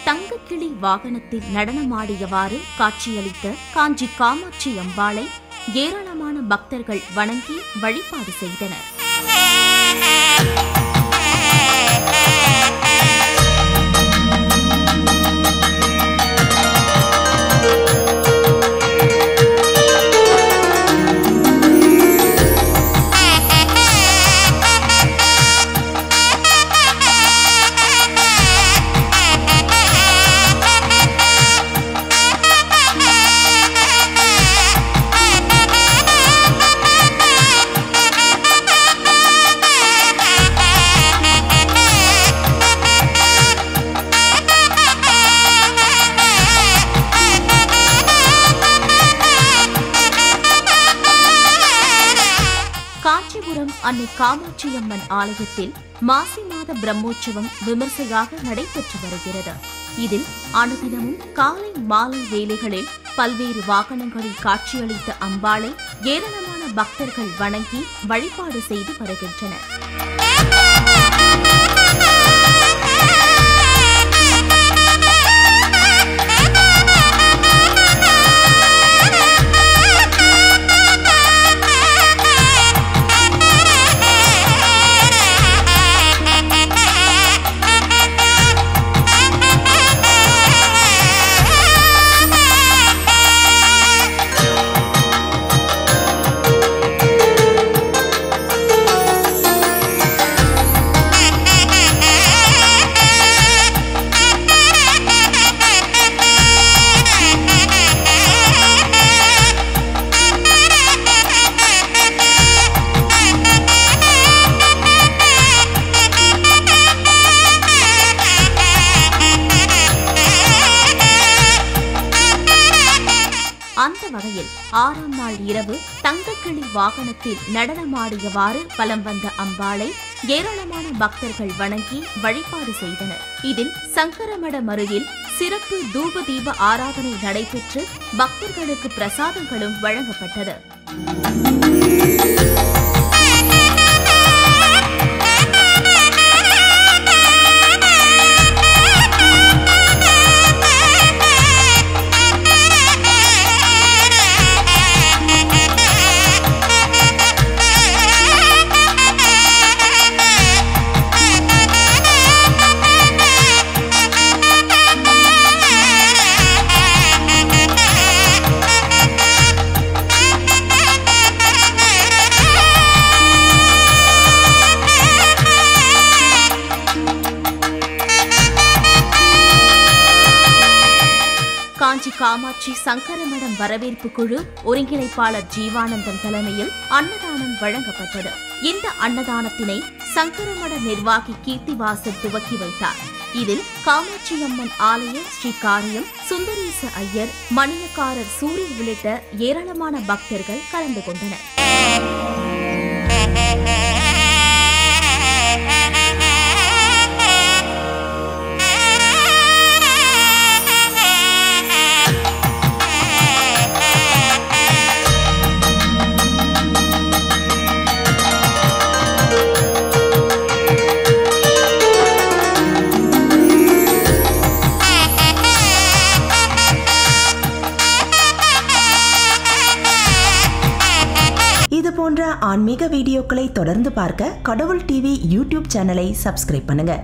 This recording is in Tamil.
தங்கக்கிளி வாகனத்தில் நடனமாடியவாறு காட்சியளித்த காஞ்சி காமாட்சி அம்பாளை ஏராளமான பக்தர்கள் வணங்கி வழிபாடு செய்தனர். காஞ்சிபுரம் அன்னை காமாட்சியம்மன் ஆலயத்தில் மாசி மாத பிரம்மோற்சவம் விமர்சையாக நடைபெற்று வருகிறது. இதில் அனுதினமும் காலை மாலை வேளைகளில் பல்வேறு வாகனங்களில் காட்சியளித்த அம்பாளை ஏராளமான பக்தர்கள் வணங்கி வழிபாடு செய்து வருகின்றனர். அந்த வகையில் 6ஆம் நாள் இரவு தங்கக்கிளி வாகனத்தில் நடனமாடியவாறு வலம் வந்த அம்பாளை ஏராளமான பக்தர்கள் வணங்கி வழிபாடு செய்தனர். இதில் சங்கரமடம் அருகில் சிறப்பு தூப தீப ஆராதனை நடைபெற்று பக்தர்களுக்கு பிரசாதங்களும் வழங்கப்பட்டது. காஞ்சி காமாட்சி சங்கரமடம் வரவேற்பு குழு ஒருங்கிணைப்பாளர் ஜீவானந்தம் தலைமையில் அன்னதானம் வழங்கப்பட்டது. இந்த அன்னதானத்தினை சங்கரமட நிர்வாகி கீர்த்திவாசன் துவக்கி வைத்தார். இதில் காமாட்சியம்மன் ஆலய ஸ்ரீ காரியம் சுந்தரேச ஐயர், மணியக்காரர் சூரிய உள்ளிட்ட ஏராளமான பக்தர்கள் கலந்து கொண்டனர். இது போன்ற ஆன்மீக வீடியோக்களை தொடர்ந்து பார்க்க கடவுள் டிவி யூடியூப் சேனலை சப்ஸ்கிரைப் பண்ணுங்க.